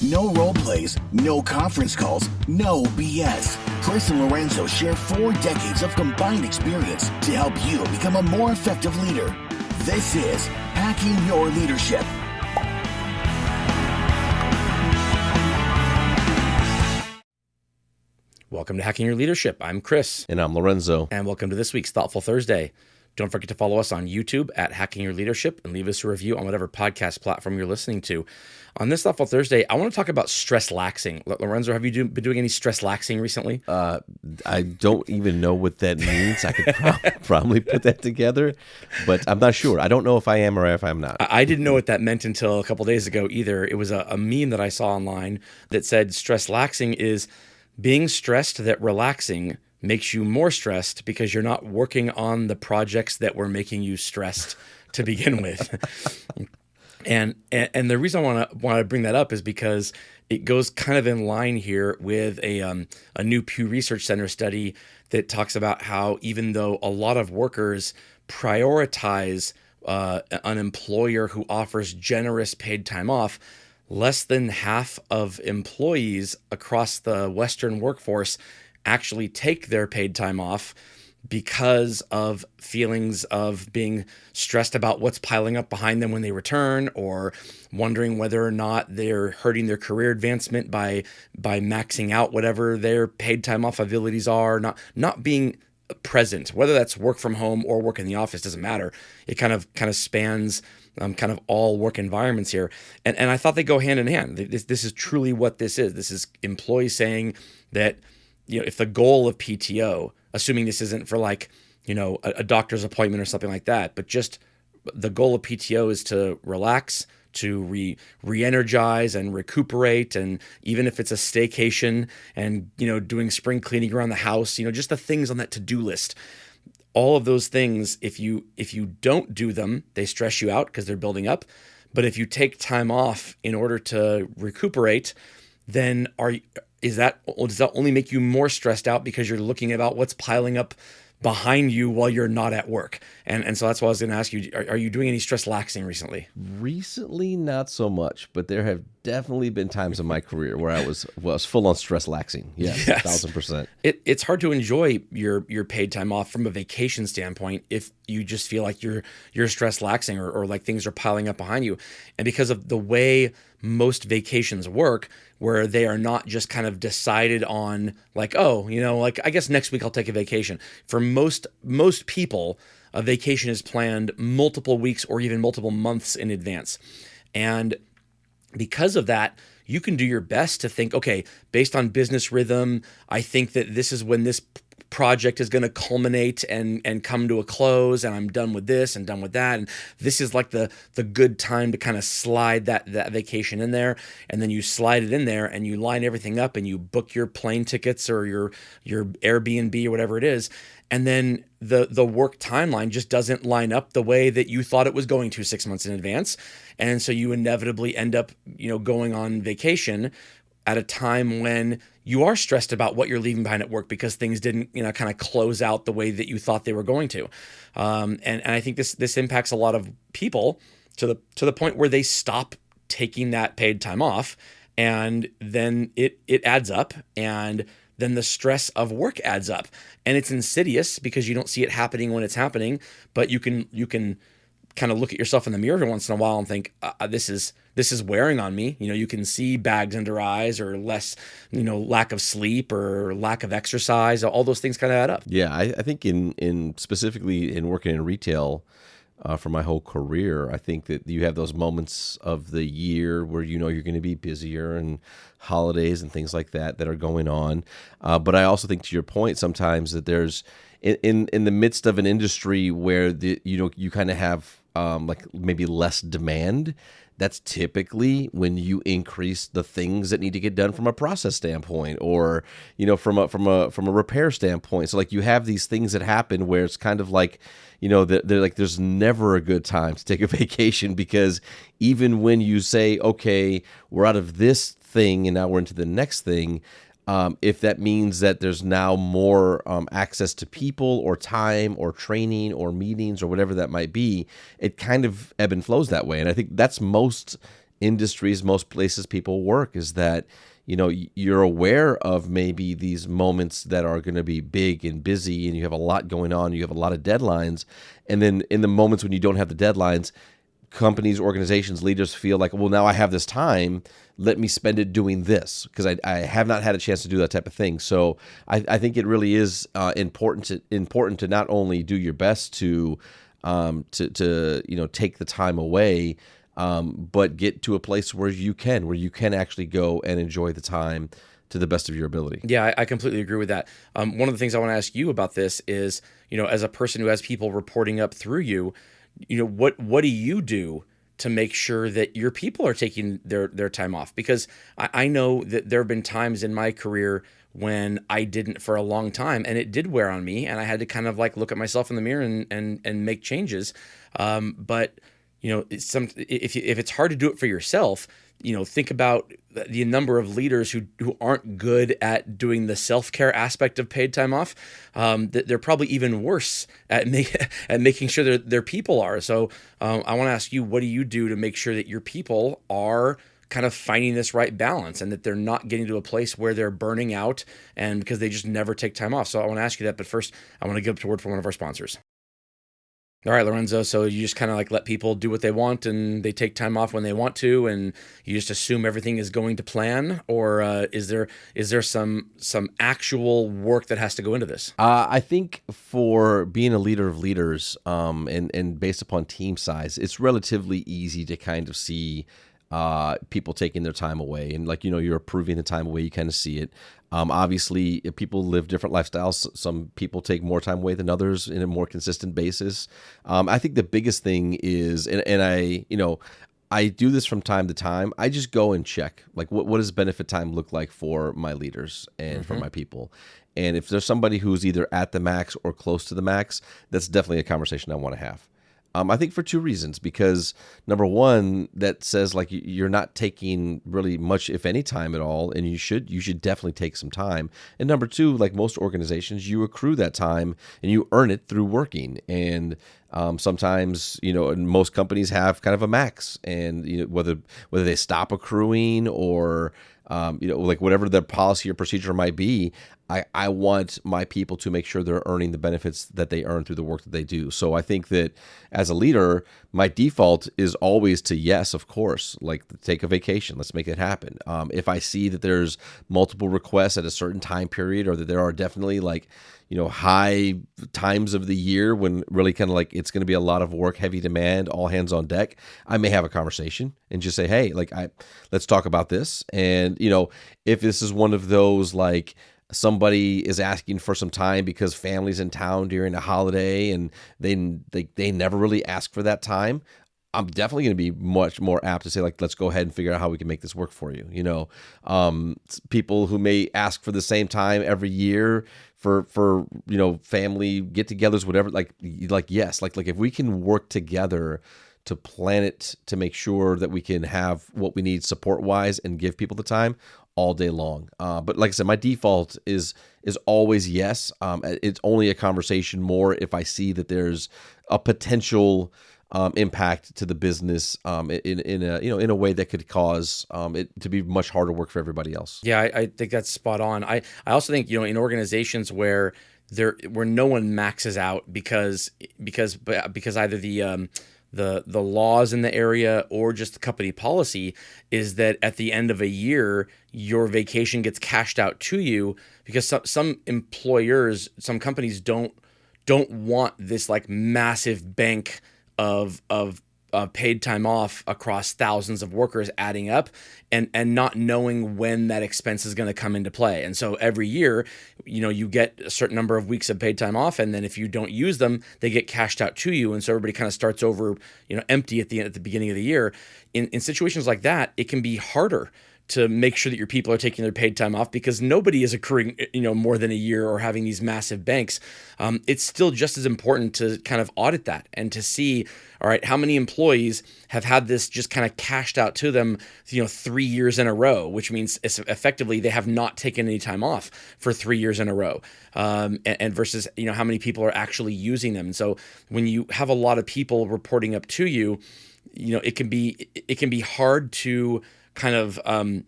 No role plays, no conference calls, no BS. Chris and Lorenzo share 4 decades of combined experience to help you become a more effective leader. This is Hacking Your Leadership. Welcome to Hacking Your Leadership. I'm Chris. And I'm Lorenzo. And welcome to this week's Thoughtful Thursday. Don't forget to follow us on YouTube at Hacking Your Leadership and leave us a review on whatever podcast platform you're listening to. On this Thoughtful Thursday, I want to talk about stress-laxing. Lorenzo, have you been doing any stress-laxing recently? I don't even know what that means. I could probably put that together, but I'm not sure. I don't know if I am or if I'm not. I didn't know what that meant until a couple days ago either. It was a meme that I saw online that said stress-laxing is being stressed that relaxing makes you more stressed because you're not working on the projects that were making you stressed to begin with. And the reason I want to bring that up is because it goes kind of in line here with a new Pew Research Center study that talks about how even though a lot of workers prioritize an employer who offers generous paid time off, less than half of employees across the Western workforce actually take their paid time off because of feelings of being stressed about what's piling up behind them when they return, or wondering whether or not they're hurting their career advancement by maxing out whatever their paid time off abilities are, not being present, whether that's work from home or work in the office, doesn't matter. It kind of spans kind of all work environments here. And I thought they go hand in hand. This is truly what this is. This is employees saying that, if the goal of PTO, assuming this isn't for a doctor's appointment or something like that, but just the goal of PTO is to relax, to re-energize and recuperate. And even if it's a staycation and, doing spring cleaning around the house, just the things on that to-do list, all of those things, if you don't do them, they stress you out because they're building up. But if you take time off in order to recuperate, then does that only make you more stressed out because you're looking about what's piling up behind you while you're not at work? And so that's why I was going to ask you, are you doing any stress-laxing recently? Recently, not so much, but there have definitely been times in my career where I was full on stress-laxing. Yes. 1,000%. It's hard to enjoy your paid time off from a vacation standpoint if you just feel like you're stress-laxing or like things are piling up behind you. And because of the way most vacations work, where they are not just kind of decided on I guess next week I'll take a vacation. For most people, a vacation is planned multiple weeks or even multiple months in advance. And because of that, you can do your best to think, okay, based on business rhythm, I think that this is when this project is going to culminate and come to a close, and I'm done with this and done with that, and this is like the good time to kind of slide that vacation in there. And then you slide it in there and you line everything up and you book your plane tickets or your Airbnb or whatever it is, and then the work timeline just doesn't line up the way that you thought it was going to 6 months in advance. And so you inevitably end up going on vacation at a time when you are stressed about what you're leaving behind at work because things didn't, kind of close out the way that you thought they were going to. And I think this impacts a lot of people to the point where they stop taking that paid time off, and then it adds up, and then the stress of work adds up. And it's insidious because you don't see it happening when it's happening, but you can kind of look at yourself in the mirror once in a while and think, this is wearing on me. You can see bags under eyes, or less, lack of sleep or lack of exercise. All those things kind of add up. Yeah, I think in specifically in working in retail for my whole career, I think that you have those moments of the year where you're going to be busier, and holidays and things like that are going on. But I also think, to your point, sometimes that there's in the midst of an industry where you kind of have maybe less demand. That's typically when you increase the things that need to get done from a process standpoint, or from a repair standpoint. So you have these things that happen where it's kind of there's never a good time to take a vacation, because even when you say, okay, we're out of this thing and now we're into the next thing, if that means that there's now more access to people or time or training or meetings or whatever that might be, it kind of ebb and flows that way. And I think that's most industries, most places people work, is that you're aware of maybe these moments that are going to be big and busy, and you have a lot going on, you have a lot of deadlines, and then in the moments when you don't have the deadlines, companies, organizations, leaders feel like, well, now I have this time, let me spend it doing this, because I have not had a chance to do that type of thing. So I think it really is important to not only do your best to take the time away, but get to a place where you can actually go and enjoy the time to the best of your ability. Yeah, I completely agree with that. One of the things I want to ask you about this is, as a person who has people reporting up through you, what do you do to make sure that your people are taking their time off? Because I know that there have been times in my career when I didn't for a long time, and it did wear on me, and I had to kind of like look at myself in the mirror and make changes. But if it's hard to do it for yourself, think about the number of leaders who aren't good at doing the self-care aspect of paid time off. That they're probably even worse at making sure that their people are. So I want to ask you, what do you do to make sure that your people are kind of finding this right balance and that they're not getting to a place where they're burning out and because they just never take time off? So I want to ask you that, but first I want to give up to word from one of our sponsors. All right, Lorenzo. So you just kind of like let people do what they want and they take time off when they want to, and you just assume everything is going to plan, or is there some actual work that has to go into this? I think for being a leader of leaders, and based upon team size, it's relatively easy to kind of see people taking their time away, and you're approving the time away. You kind of see it. Obviously, people live different lifestyles. Some people take more time away than others in a more consistent basis. I think the biggest thing is, and I do this from time to time. I just go and check, like, what does benefit time look like for my leaders and for my people. And if there's somebody who's either at the max or close to the max, that's definitely a conversation I want to have. I think for two reasons, because number one, that says like you're not taking really much, if any, time at all, and you should definitely take some time. And number two, like most organizations, you accrue that time and you earn it through working. And sometimes, and most companies have kind of a max, and whether they stop accruing or like whatever their policy or procedure might be, I want my people to make sure they're earning the benefits that they earn through the work that they do. So I think that as a leader, my default is always to yes, of course, like take a vacation. Let's make it happen. If I see that there's multiple requests at a certain time period, or that there are definitely like, high times of the year when really kind of like it's going to be a lot of work, heavy demand, all hands on deck, I may have a conversation and just say, hey, like let's talk about this. And, if this is one of those like somebody is asking for some time because family's in town during a holiday and they never really ask for that time, I'm definitely going to be much more apt to say, like, let's go ahead and figure out how we can make this work for you. People who may ask for the same time every year for family get-togethers, whatever, like yes, like if we can work together to plan it to make sure that we can have what we need support-wise and give people the time all day long. But like I said, my default is always yes. It's only a conversation more if I see that there's a potential impact to the business in a way that could cause it to be much harder work for everybody else. Yeah, I think that's spot on. I also think in organizations where no one maxes out because either the laws in the area or just the company policy is that at the end of a year your vacation gets cashed out to you, because some employers, some companies don't want this like massive bank of paid time off across thousands of workers adding up and not knowing when that expense is going to come into play. And so every year, you get a certain number of weeks of paid time off, and then if you don't use them, they get cashed out to you. And so everybody kind of starts over, empty at the beginning of the year. In situations like that, it can be harder to make sure that your people are taking their paid time off because nobody is accruing, more than a year or having these massive banks. It's still just as important to kind of audit that and to see, all right, how many employees have had this just kind of cashed out to them, 3 years in a row, which means effectively they have not taken any time off for 3 years in a row. And versus, how many people are actually using them. And so when you have a lot of people reporting up to you, it can be hard to kind of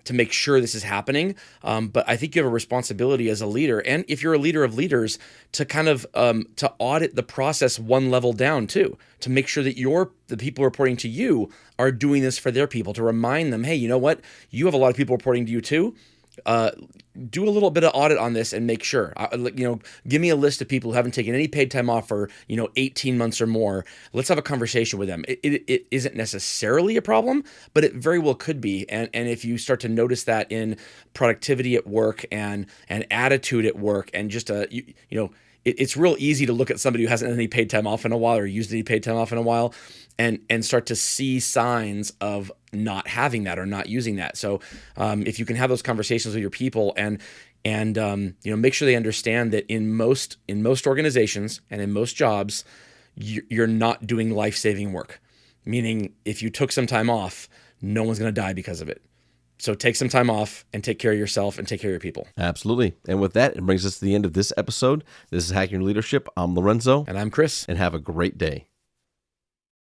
to make sure this is happening. But I think you have a responsibility as a leader, and if you're a leader of leaders, to kind of to audit the process one level down too, to make sure that the people reporting to you are doing this for their people, to remind them, hey, you know what? You have a lot of people reporting to you too. Do a little bit of audit on this and make sure, give me a list of people who haven't taken any paid time off for, 18 months or more. Let's have a conversation with them. It isn't necessarily a problem, but it very well could be. And if you start to notice that in productivity at work and attitude at work, and just it's real easy to look at somebody who hasn't had any paid time off in a while or used any paid time off in a while and start to see signs of not having that or not using that. So if you can have those conversations with your people and make sure they understand that in most organizations and in most jobs, you're not doing life-saving work. Meaning if you took some time off, no one's going to die because of it. So take some time off and take care of yourself and take care of your people. Absolutely. And with that, it brings us to the end of this episode. This is Hacking Your Leadership. I'm Lorenzo. And I'm Chris. And have a great day.